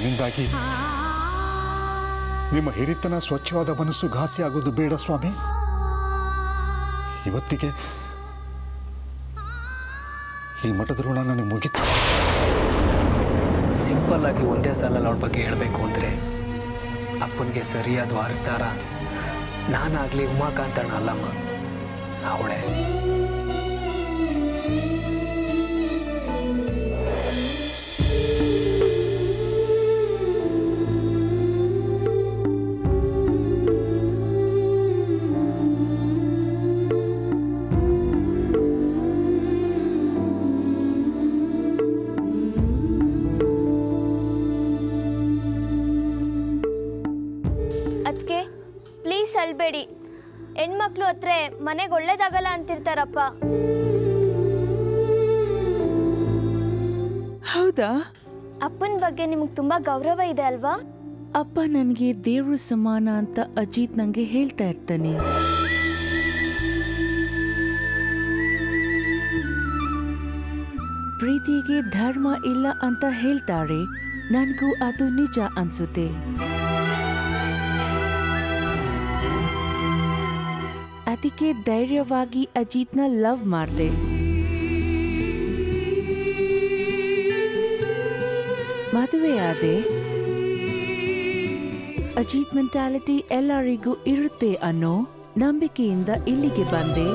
ನನ್ನಿಂದಾಗಿ ನಿಮ್ಮ ಹಿರಿತನ ಸ್ವಚ್ಛವಾದ ಮನಸ್ಸು ಘಾಸಿ ಆಗೋದು ಬೇಡ ಸ್ವಾಮಿ. ಇವತ್ತಿಗೆ ಈ ಮಠದ ಋಣ ನನಗೆ ಮುಗಿತು. ಸಿಂಪಲ್ ಆಗಿ ಒಂದೇ ಸಲ ಅವಳ ಬಗ್ಗೆ ಹೇಳಬೇಕು ಅಂದರೆ ಅಪ್ಪನಿಗೆ ಸರಿಯಾದ ವಾರಸ್ದಾರ ನಾನಾಗಲಿ ಉಮಾಕಾಂತಣ್ಣ ಅಲ್ಲಮ್ಮ, ಅವಳೇ. ಪ್ಲೀಸ್ ಅಳ್ಬೇಡಿ. ಹೆಣ್ಮಕ್ಳು ಹತ್ರ ಮನೆಗೆ ಒಳ್ಳೇದಾಗಲ್ಲ ಅಂತಿರ್ತಾರಪ್ಪ. ಹೌದಾ? ಅಪ್ಪನ ಬಗ್ಗೆ ನಿಮ್ಗೆ ತುಂಬಾ ಗೌರವ ಇದೆ ಅಲ್ವಾ? ಅಪ್ಪ ನನಗೆ ದೇವ್ರ ಸಮಾನ ಅಂತ ಅಜಿತ್ ನಂಗೆ ಹೇಳ್ತಾ ಇರ್ತಾನೆ. ಪ್ರೀತಿಗೆ ಧರ್ಮ ಇಲ್ಲ ಅಂತ ಹೇಳ್ತಾರೆ. ನನಗೂ ಅದು ನಿಜ ಅನ್ಸುತ್ತೆ. ಅದಕ್ಕೆ ಧೈರ್ಯವಾಗಿ ಅಜಿತ್ನ ಲವ್ ಮಾಡಿದೆ. ಮದುವೆ ಆದೆ. ಅಜಿತ್ ಮೆಂಟಾಲಿಟಿ ಎಲ್ಲರಿಗೂ ಇರುತ್ತೆ ಅನ್ನೋ ನಂಬಿಕೆಯಿಂದ ಇಲ್ಲಿಗೆ ಬಂದೆ.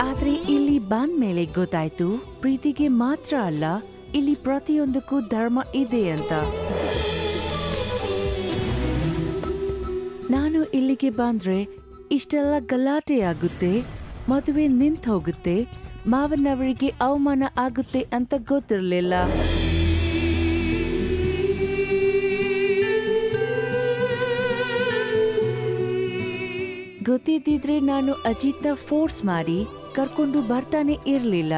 ಆದ್ರೆ ಇಲ್ಲಿ ಬಂದ್ಮೇಲೆ ಗೊತ್ತಾಯ್ತು ಪ್ರೀತಿಗೆ ಮಾತ್ರ ಅಲ್ಲ, ಇಲ್ಲಿ ಪ್ರತಿಯೊಂದಕ್ಕೂ ಧರ್ಮ ಇದೆ ಅಂತ. ನಾನು ಇಲ್ಲಿಗೆ ಬಂದ್ರೆ ಇಷ್ಟೆಲ್ಲ ಗಲಾಟೆ ಆಗುತ್ತೆ, ಮದುವೆ ನಿಂತು ಹೋಗುತ್ತೆ, ಮಾವನವರಿಗೆ ಅವಮಾನ ಆಗುತ್ತೆ ಅಂತ ಗೊತ್ತಿರಲಿಲ್ಲ. ಗೊತ್ತಿದ್ದಿದ್ರೆ ನಾನು ಅಜಿತ್ನ ಫೋರ್ಸ್ ಮಾಡಿ ಕರ್ಕೊಂಡು ಬರ್ತಾನೆ ಇರಲಿಲ್ಲ.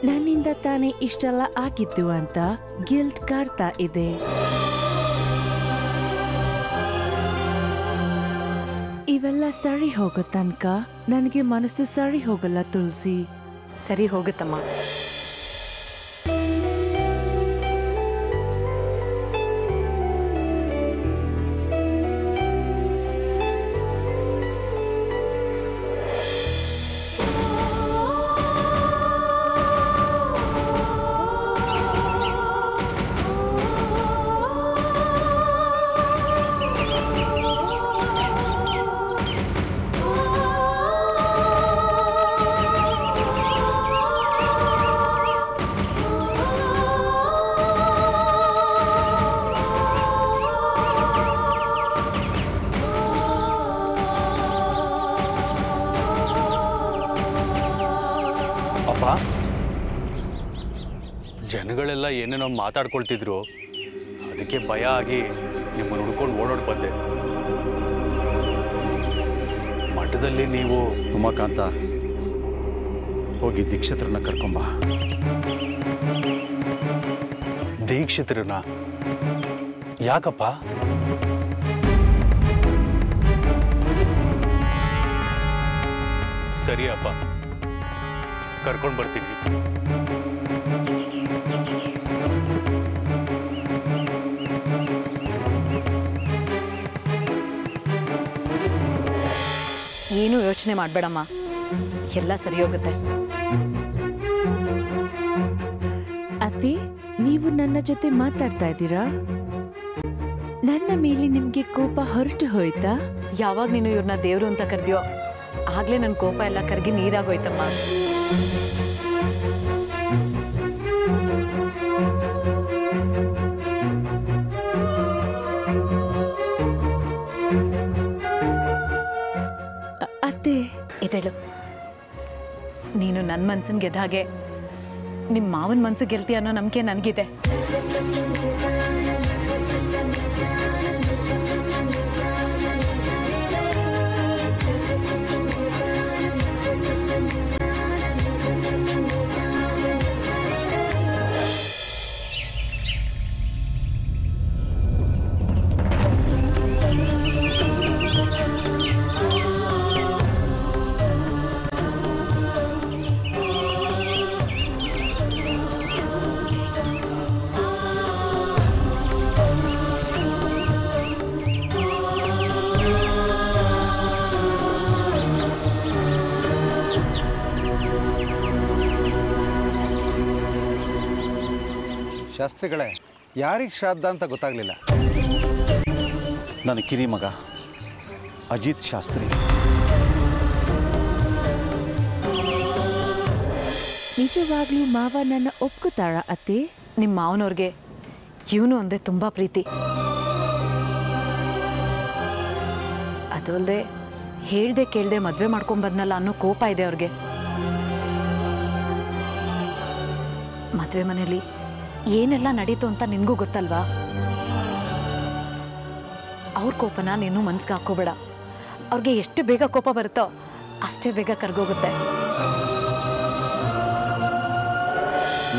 ನನ್ನಿಂದ ತಾನೇ ಇಷ್ಟೆಲ್ಲ ಆಗಿತ್ತು ಅಂತ ಗಿಲ್ಟ್ ಕಾಡ್ತಾ ಇದೆ. ಇವೆಲ್ಲ ಸರಿ ಹೋಗೋ ತನಕ ನನಗೆ ಮನಸ್ಸು ಸರಿ ಹೋಗಲ್ಲ ತುಳಸಿ. ಸರಿ ಹೋಗುತ್ತಮ್ಮ. ಜನಗಳೆಲ್ಲ ಏನೇನೋ ಮಾತಾಡ್ಕೊಳ್ತಿದ್ರು, ಅದಕ್ಕೆ ಭಯ ಆಗಿ ನಿಮ್ಮನ್ನು ಹುಡ್ಕೊಂಡು ಓಡೋಡ್ ಬಂದೆ. ಮಠದಲ್ಲಿ ನೀವು ಉಮಾಕಾಂತ ಹೋಗಿ ದೀಕ್ಷಿತ್ರನ ಕರ್ಕೊಂಬ. ದೀಕ್ಷಿತ್ರನ ಯಾಕಪ್ಪ? ಸರಿ ಅಪ್ಪ, ಕರ್ಕೊಂಡು ಬರ್ತೀನಿ. ಏನು ಯೋಚನೆ ಮಾಡಬೇಡಮ್ಮ, ಎಲ್ಲ ಸರಿ ಹೋಗುತ್ತೆ. ಅತ್ತೆ, ನೀವು ನನ್ನ ಜೊತೆ ಮಾತಾಡ್ತಾ ಇದ್ದೀರಾ? ನನ್ನ ಮೇಲೆ ನಿಮ್ಗೆ ಕೋಪ ಹೊರಟು ಹೋಯ್ತಾ? ಯಾವಾಗ ನೀನು ಇವ್ರನ್ನ ದೇವ್ರು ಅಂತ ಕರೆದ್ಯೋ ಆಗ್ಲೇ ನನ್ನ ಕೋಪ ಎಲ್ಲ ಕರಗಿ ನೀರಾಗೋಯ್ತಮ್ಮ. ಇದಳು, ನೀನು ನನ್ನ ಮನ್ಸನ್ ಗೆದ್ದ ಹಾಗೆ ನಿಮ್ಮ ಮಾವನ ಮನ್ಸು ಗೆಲ್ತಿ ಅನ್ನೋ ನಂಬಿಕೆ ನನಗಿದೆ. ಶಾಸ್ತ್ರಿಗಳೇ, ಯಾರಿಗೆ ಶ್ರಾದ್ದ ಅಂತ ಗೊತ್ತಾಗಲಿಲ್ಲ. ನನ್ನ ಕಿರಿ ಮಗ ಅಜಿತ್ ಶಾಸ್ತ್ರಿ. ನಿಜವಾಗ್ಲೂ ಮಾವ ನನ್ನ ಒಪ್ಕೋತಾಳ ಅತ್ತೆ? ನಿಮ್ಮ ಮಾವನವ್ರಿಗೆ ಇವನು ಅಂದರೆ ತುಂಬ ಪ್ರೀತಿ. ಅದಲ್ಲದೆ ಹೇಳ್ದೆ ಕೇಳ್ದೆ ಮದುವೆ ಮಾಡ್ಕೊಂಬಂದ್ನಲ್ಲ ಅನ್ನೋ ಕೋಪ ಇದೆ ಅವ್ರಿಗೆ. ಮದುವೆ ಮನೇಲಿ ಏನೆಲ್ಲ ನಡೀತು ಅಂತ ನಿನಗೂ ಗೊತ್ತಲ್ವಾ? ಅವ್ರ ಕೋಪನ ನೀನು ಮನ್ಸಿಗೆ ಹಾಕೋಬೇಡ. ಅವ್ರಿಗೆ ಎಷ್ಟು ಬೇಗ ಕೋಪ ಬರುತ್ತೋ ಅಷ್ಟೇ ಬೇಗ ಕರ್ಗೋಗುತ್ತೆ.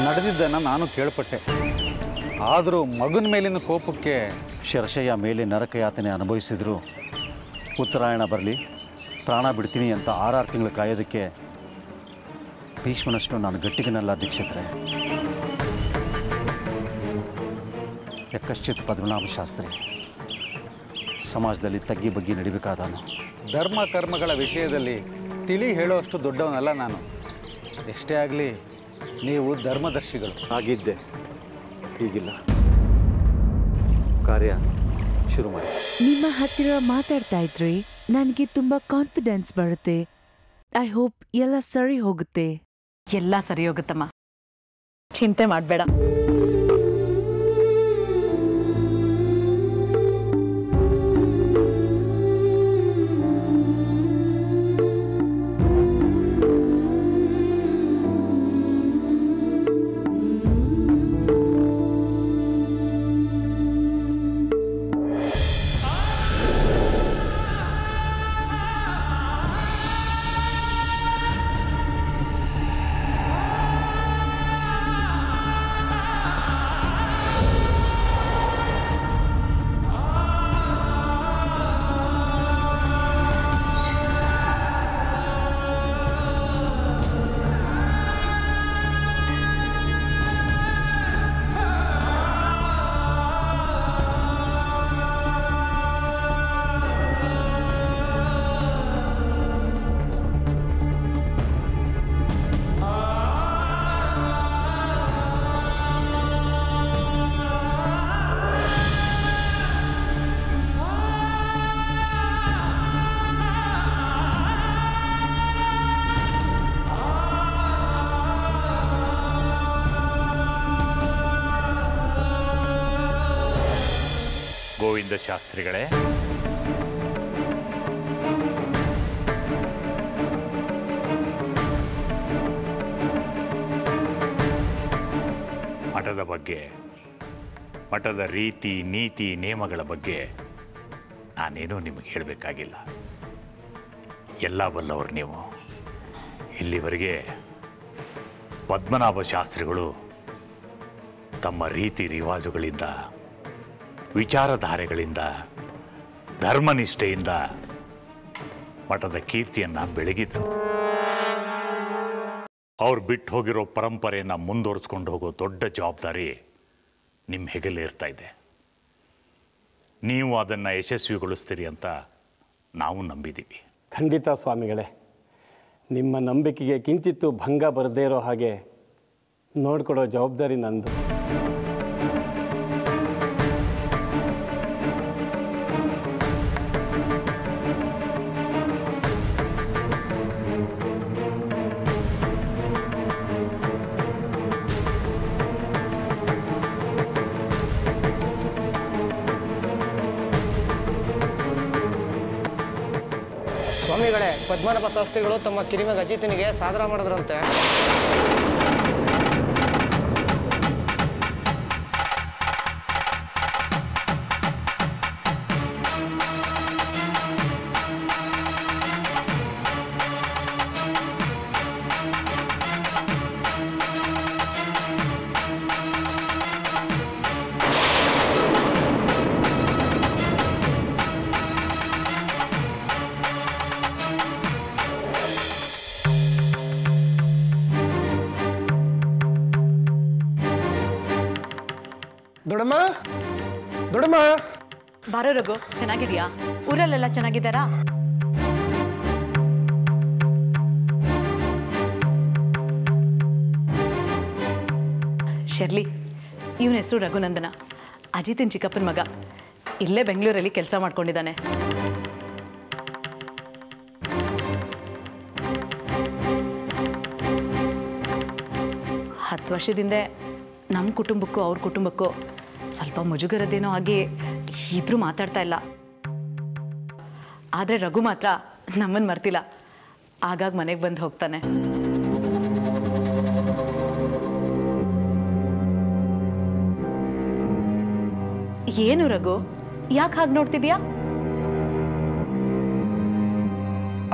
ನಡೆದಿದ್ದನ್ನು ನಾನು ಕೇಳ್ಪಟ್ಟೆ. ಆದರೂ ಮಗನ ಮೇಲಿನ ಕೋಪಕ್ಕೆ ಶರಶಯ್ಯ ಮೇಲೆ ನರಕಯಾತನೆ ಅನುಭವಿಸಿದ್ರು ಉತ್ತರಾಯಣ ಬರಲಿ ಪ್ರಾಣ ಬಿಡ್ತೀನಿ ಅಂತ 6 ತಿಂಗಳು ಕಾಯೋದಕ್ಕೆ ಭೀಷ್ಮನಷ್ಟು ನಾನು ಗಟ್ಟಿಗನಲ್ಲ ದೀಕ್ಷಿತರೆ. ಯಕ್ಕಶ್ಚಿತ್ ಪದ್ಮನಾಭ ಶಾಸ್ತ್ರಿ ಸಮಾಜದಲ್ಲಿ ತಗ್ಗಿ ಬಗ್ಗಿ ನಡಿಬೇಕಾದನು. ಧರ್ಮ ಕರ್ಮಗಳ ವಿಷಯದಲ್ಲಿ ತಿಳಿ ಹೇಳೋಷ್ಟು ದೊಡ್ಡವನಲ್ಲ ನಾನು. ಎಷ್ಟೇ ಆಗಲಿ ನೀವು ಧರ್ಮದರ್ಶಿಗಳು. ಆಗಿದ್ದೆ, ಹೀಗಿಲ್ಲ. ಕಾರ್ಯ ಶುರು ಮಾಡಿ. ನಿಮ್ಮ ಹತ್ತಿರ ಮಾತಾಡ್ತಾ ಇದ್ರೆ ನನಗೆ ತುಂಬಾ ಕಾನ್ಫಿಡೆನ್ಸ್ ಬರುತ್ತೆ. ಐ ಹೋಪ್ ಎಲ್ಲ ಸರಿ ಹೋಗುತ್ತೆ. ಎಲ್ಲ ಸರಿ ಹೋಗುತ್ತಮ್ಮ, ಚಿಂತೆ ಮಾಡಬೇಡ. ಗೋವಿಂದ ಶಾಸ್ತ್ರಿಗಳೇ, ಮಠದ ಬಗ್ಗೆ, ಮಠದ ರೀತಿ ನೀತಿ ನಿಯಮಗಳ ಬಗ್ಗೆ ನಾನೇನೂ ನಿಮಗೆ ಹೇಳಬೇಕಾಗಿಲ್ಲ. ಎಲ್ಲ ಬಲ್ಲವರು ನೀವು. ಇಲ್ಲಿವರೆಗೆ ಪದ್ಮನಾಭ ಶಾಸ್ತ್ರಿಗಳು ತಮ್ಮ ರೀತಿ ರಿವಾಜುಗಳಿಂದ, ವಿಚಾರಧಾರೆಗಳಿಂದ, ಧರ್ಮನಿಷ್ಠೆಯಿಂದ ಮಠದ ಕೀರ್ತಿಯನ್ನು ಬೆಳಗಿದ್ರು. ಅವ್ರು ಬಿಟ್ಟು ಹೋಗಿರೋ ಪರಂಪರೆಯನ್ನು ಮುಂದುವರಿಸ್ಕೊಂಡು ಹೋಗೋ ದೊಡ್ಡ ಜವಾಬ್ದಾರಿ ನಿಮ್ಮ ಹೆಗಲೇ ಇರ್ತಾ ಇದೆ. ನೀವು ಅದನ್ನು ಯಶಸ್ವಿಗೊಳಿಸ್ತೀರಿ ಅಂತ ನಾವು ನಂಬಿದ್ದೀವಿ. ಖಂಡಿತ ಸ್ವಾಮಿಗಳೇ, ನಿಮ್ಮ ನಂಬಿಕೆಗೆ ಕಿಂಚಿತ್ತೂ ಭಂಗ ಬರದೇ ಇರೋ ಹಾಗೆ ನೋಡಿಕೊಡೋ ಜವಾಬ್ದಾರಿ ನಂದು. ಸ್ವಾಮಿಗಳೇ, ಪದ್ಮನಾಭ ಶಾಸ್ತ್ರಿಗಳು ತಮ್ಮ ಕಿರಿಮಗ ಅಜಿತನಿಗೆ ಸಾದರ ಮಾಡಿದ್ರಂತೆ. ದೊಡ್ಡಮ್ಮ, ದೊಡ್ಡಮ್ಮ. ಬಾರೋ ರಘು, ಚೆನ್ನಾಗಿದ್ಯಾ? ಊರಲ್ಲೆಲ್ಲ ಚೆನ್ನಾಗಿದ್ದಾರಾ? ಶರ್ಲಿ, ಇವನ ಹೆಸರು ರಘುನಂದನ, ಅಜಿತಿನ ಚಿಕ್ಕಪ್ಪನ ಮಗ. ಇಲ್ಲೇ ಬೆಂಗಳೂರಲ್ಲಿ ಕೆಲಸ ಮಾಡ್ಕೊಂಡಿದ್ದಾನೆ. ಹತ್ತು ವರ್ಷದಿಂದ ನಮ್ಮ ಕುಟುಂಬಕ್ಕೂ ಅವ್ರ ಕುಟುಂಬಕ್ಕೂ ಸ್ವಲ್ಪ ಮುಜುಗರದೇನೋ ಆಗಿ ಇಬ್ಬರು ಮಾತಾಡ್ತಾ ಇಲ್ಲ. ಆದರೆ ರಘು ಮಾತ್ರ ನಮ್ಮನ್ನು ಮರ್ತಿಲ್ಲ. ಆಗಾಗ ಮನೆಗೆ ಬಂದು ಹೋಗ್ತಾನೆ. ಏನು ರಘು, ಯಾಕೆ ಹಾಗೆ ನೋಡ್ತಿದ್ಯಾ?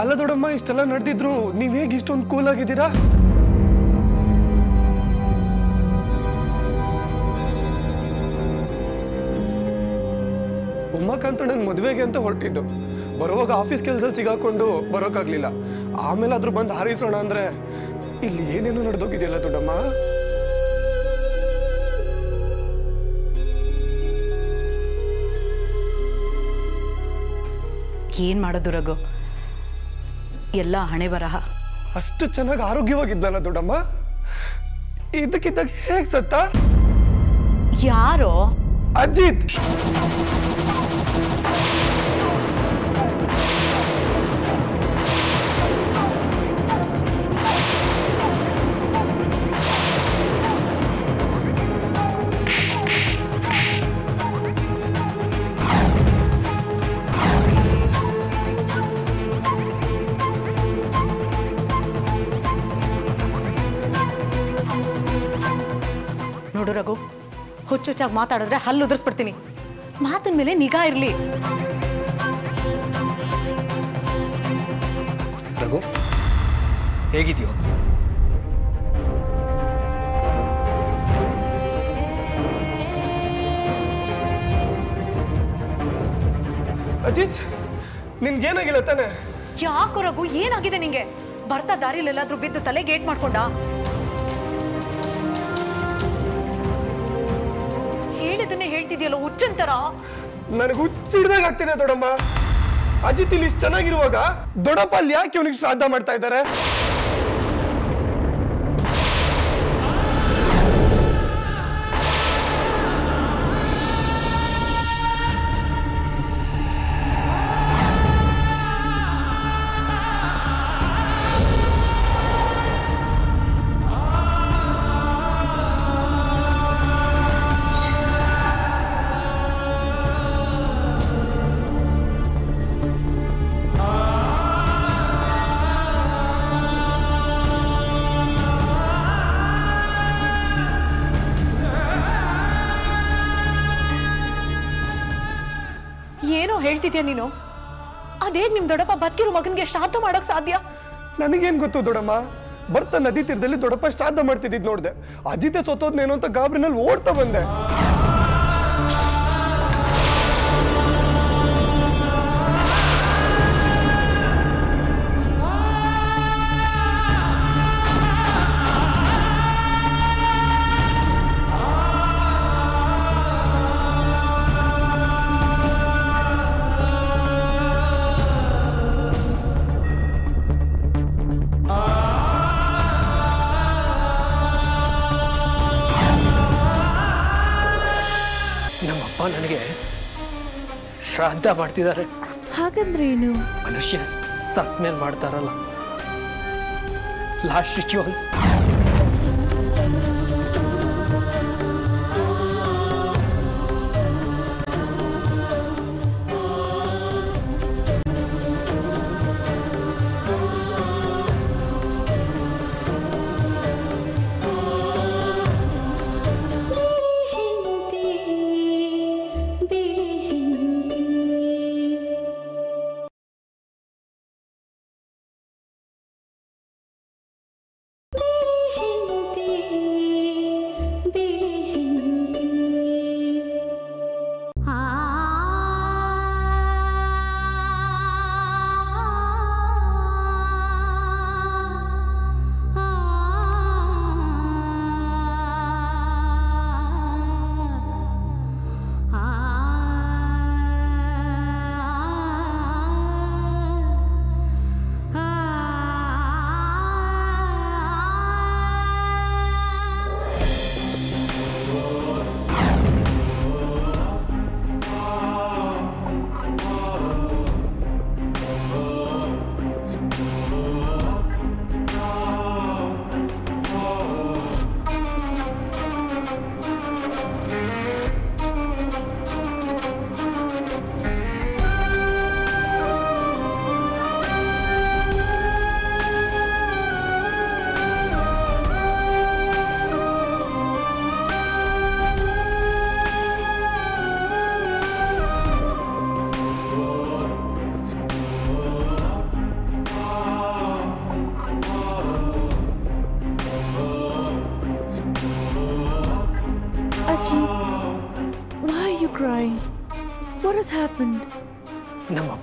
ಅಲ್ಲ ದೊಡ್ಡಮ್ಮ, ಇಷ್ಟೆಲ್ಲ ನಡೆದಿದ್ರು ನೀವು ಹೇಗೆ ಇಷ್ಟೊಂದು ಕೂಲ್ ಆಗಿದ್ದೀರಾ? ಉಮಾಕಾಂತಣ್ಣನ ಮದುವೆಗೆ ಅಂತ ಹೊರಟಿದ್ದು. ಬರುವಾಗ ಆಫೀಸ್ ಕೆಲಸ ಸಿಗಾಕೊಂಡು ಬರೋಕ್ಕಾಗ್ಲಿಲ್ಲ. ಆಮೇಲೆ ಆದ್ರೂ ಬಂದು ಹಾರಿಸೋಣ ಅಂದ್ರೆ ಇಲ್ಲಿ ಏನೇನೋ ನಡೆದೋಗಿದೆಯಲ್ಲ ದೊಡ್ಡಮ್ಮ. ಏನ್ ಮಾಡೋದು ರಘು, ಎಲ್ಲ ಹಣೆ ಬರಹ. ಅಷ್ಟು ಚೆನ್ನಾಗಿ ಆರೋಗ್ಯವಾಗಿದ್ದಲ್ಲ ದೊಡ್ಡಮ್ಮ, ಇದಕ್ಕಿದ್ದಾಗ ಹೇಗ್ ಸತ್ತ? ಯಾರೋ ಅಜಿತ್. ನೋಡು ರಘು, ಹುಚ್ಚುಚ್ಚಾಗಿ ಮಾತಾಡಿದ್ರೆ ಹಲ್ಲು ಉದುರಿಸ್ಬಿಡ್ತೀನಿ. ಮಾತಿನ ಮೇಲೆ ನಿಗಾ ಇರಲಿ. ರಘು, ಹೇಗಿದೆಯೋ? ಅಜಿತ್, ನಿನ್ಗೇನಾಗಿಲ್ಲ ತಾನೆ? ಯಾಕೋ ರಘು, ಏನಾಗಿದೆ ನಿಂಗೆ? ಬರ್ತಾ ದಾರಿಲಿ ಎಲ್ಲಾದ್ರೂ ಬಿದ್ದು ತಲೆ ಗೇಟ್ ಮಾಡ್ಕೊಂಡ? ಹೇಳಿದನ್ನೇ ಹೇಳ್ತಿದ್ಯಲ್ಲ ಹುಚ್ಚಂತರ. ನನಗೆ ಹುಚ್ಚಿಡ್ದಾಗ ಆಗ್ತಿದೆ ದೊಡ್ಡಮ್ಮ. ಅಜಿತ್ ಇಲ್ಲಿ ಇಷ್ಟು ಚೆನ್ನಾಗಿರುವಾಗ ದೊಡ್ಡಪ್ಪ ಅಲ್ಲಿ ಯಾಕೆ ಇವನಿಗೆ ಶ್ರಾದ್ದ ಮಾಡ್ತಾ ಇದ್ದಾರೆ? ಏನೋ ಹೇಳ್ತಿದ್ಯಾ ನೀನು? ಅದೇಗ್ ನಿಮ್ ದೊಡ್ಡಪ್ಪ ಬದುಕಿರೋ ಮಗನ್ಗೆ ಶ್ರಾದ್ದ ಮಾಡಕ್ ಸಾಧ್ಯ? ನನಗೇನ್ ಗೊತ್ತು ದೊಡ್ಡಮ್ಮ. ಬರ್ತಾ ನದಿ ತೀರದಲ್ಲಿ ದೊಡ್ಡಪ್ಪ ಶ್ರಾದ್ದ ಮಾಡ್ತಿದ್ದಿದ್ ನೋಡ್ದೆ. ಅಜಿತೆ ಸೊತ್ತೋದ್ನೇನೋ ಅಂತ ಗಾಬರಿನಲ್ಲಿ ಓಡ್ತಾ ಬಂದೆ. ನನಗೆ ಶ್ರಾದ್ದ ಮಾಡ್ತಿದ್ದಾರೆ. ಹಾಗಂದ್ರೆ ಏನು? ಮನುಷ್ಯ ಸತ್ ಮೇಲೆ ಮಾಡ್ತಾರಲ್ಲ, ಲಾಸ್ಟ್ ರಿಚುವಲ್ಸ್.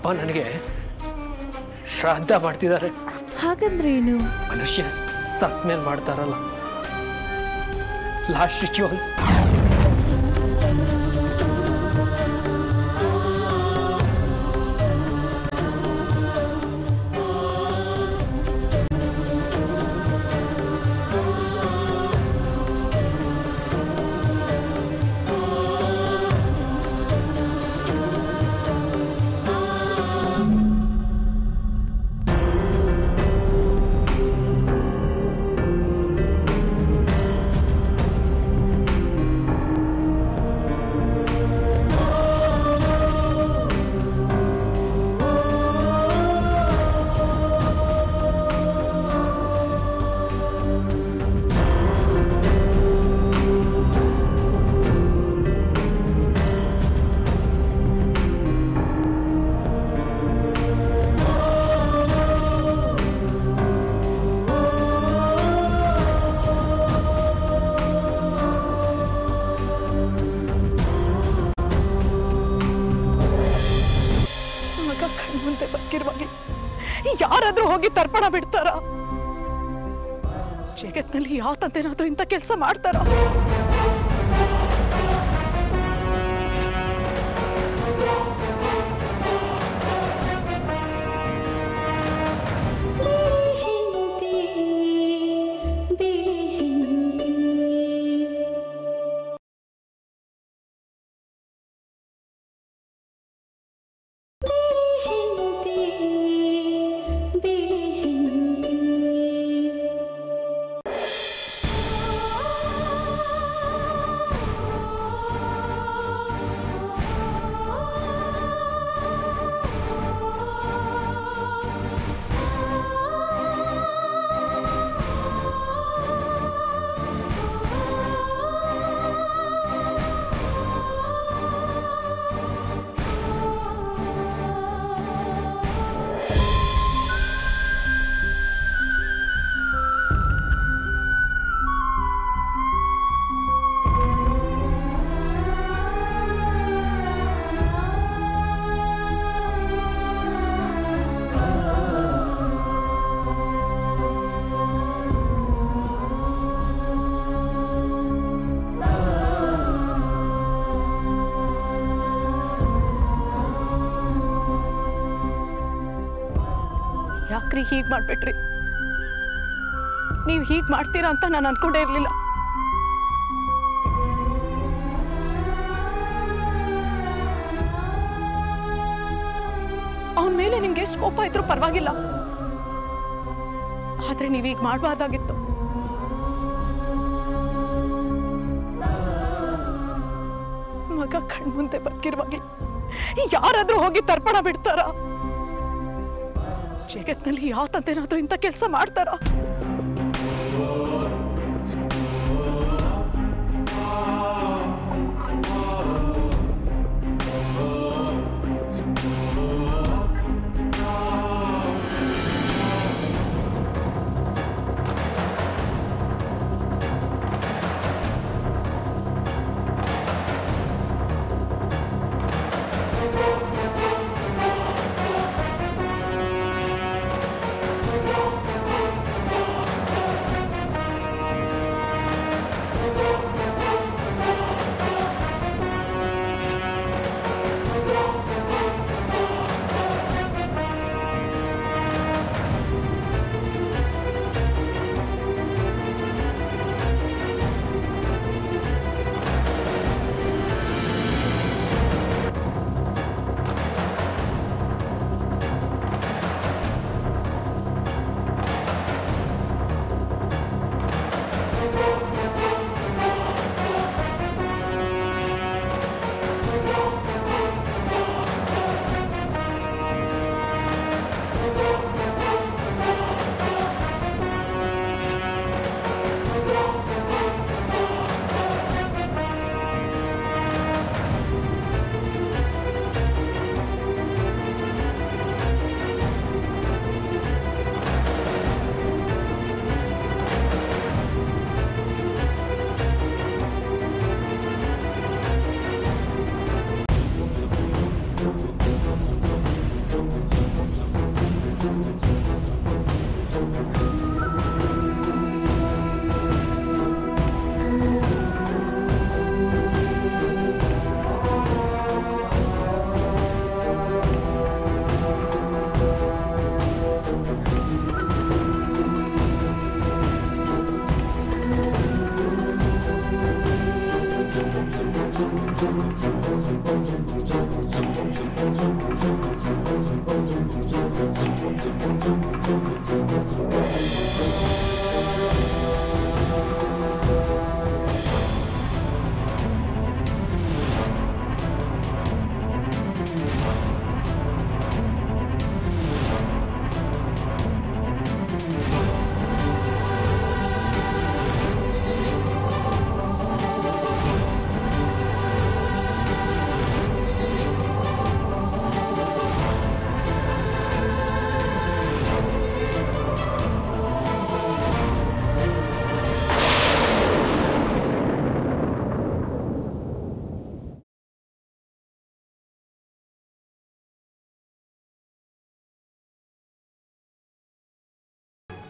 ಅಪ್ಪ ನನಗೆ ಶ್ರಾದ್ದ ಮಾಡ್ತಿದ್ದಾರೆ. ಹಾಗಂದ್ರೆ ಏನು? ಮನುಷ್ಯ ಸತ್ ಮೇಲೆ ಮಾಡ್ತಾರಲ್ಲ, ಲಾಸ್ಟ್ ರಿಚುವಲ್ಸ್. ಮುಂದೆ ಬದುಕಿರುವಾಗಲೇ ಯಾರಾದ್ರೂ ಹೋಗಿ ತರ್ಪಣ ಬಿಡ್ತಾರ? ಜಗತ್ನಲ್ಲಿ ಯಾವ ತಂದೆನಾದ್ರೂ ಇಂಥ ಕೆಲಸ ಮಾಡ್ತಾರ? ಯಾಕ್ರಿ ಹೀಗೆ ಮಾಡ್ಬಿಟ್ರಿ? ನೀವು ಹೀಗೆ ಮಾಡ್ತೀರಾ ಅಂತ ನಾನು ಅನ್ಕೊಂಡೇ ಇರಲಿಲ್ಲ. ಅವನ ಮೇಲೆ ನಿಮ್ಗೆ ಎಷ್ಟು ಕೋಪ ಇದ್ರೂ ಪರವಾಗಿಲ್ಲ, ಆದ್ರೆ ನೀವೀಗ ಮಾಡಬಾರ್ದಾಗಿತ್ತು. ಮಗ ಕಣ್ಮುಂದೆ ಬದುಕಿರುವಾಗಲೇ ಯಾರಾದ್ರೂ ಹೋಗಿ ತರ್ಪಣ ಬಿಡ್ತಾರ? ಜಗತ್ನಲ್ಲಿ ಯಾವ ತಂದೆನಾದ್ರೂ ಇಂಥ ಕೆಲಸ ಮಾಡ್ತಾರ?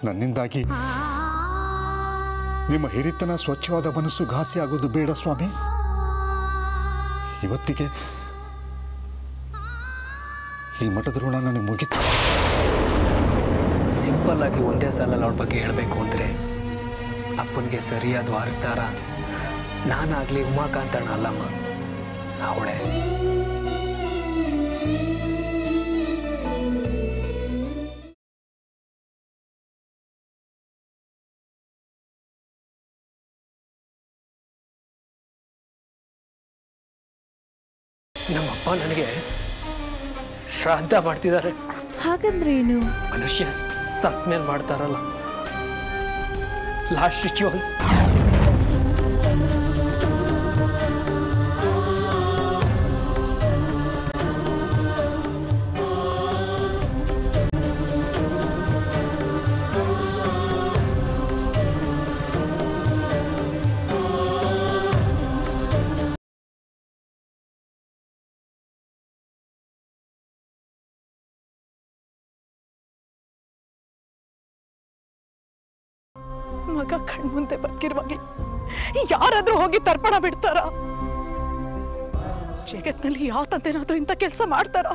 ನನ್ನಿಂದಾಗಿ ನಿಮ್ಮ ಹಿರಿತನ ಸ್ವಚ್ಛವಾದ ಮನಸ್ಸು ಘಾಸಿ ಆಗೋದು ಬೇಡ ಸ್ವಾಮಿ. ಇವತ್ತಿಗೆ ಈ ಮಠದ ಋಣ ನನಗೆ ಮುಗಿತು. ಸಿಂಪಲ್ ಆಗಿ ಒಂದೇ ಸಲ ಅವಳ ಬಗ್ಗೆ ಹೇಳಬೇಕು ಅಂದರೆ ಅಪ್ಪನಿಗೆ ಸರಿಯಾದ ವಾರಸ್ದಾರ ನಾನಾಗಲಿ ಉಮಾಕಾಂತಣ್ಣ ಅಲ್ಲಮ್ಮ, ಅವಳೇ. ನಮ್ಮಪ್ಪ ನನಗೆ ಶ್ರಾದ್ದ ಮಾಡ್ತಿದ್ದಾರೆ. ಹಾಗಂದ್ರೆ ಏನು? ಮನುಷ್ಯ ಸತ್ ಮೇಲೆ ಮಾಡ್ತಾರಲ್ಲ, ಲಾಸ್ಟ್ ರಿಚುವಲ್ಸ್. ಮಗ ಕಣ್ಮುಂದೆ ಬದುಕಿರುವಾಗಲೇ ಯಾರಾದ್ರೂ ಹೋಗಿ ತರ್ಪಣ ಬಿಡ್ತಾರ? ಜಗತ್ನಲ್ಲಿ ಯಾವ ತಂದೆನಾದ್ರೂ ಇಂಥ ಕೆಲಸ ಮಾಡ್ತಾರ?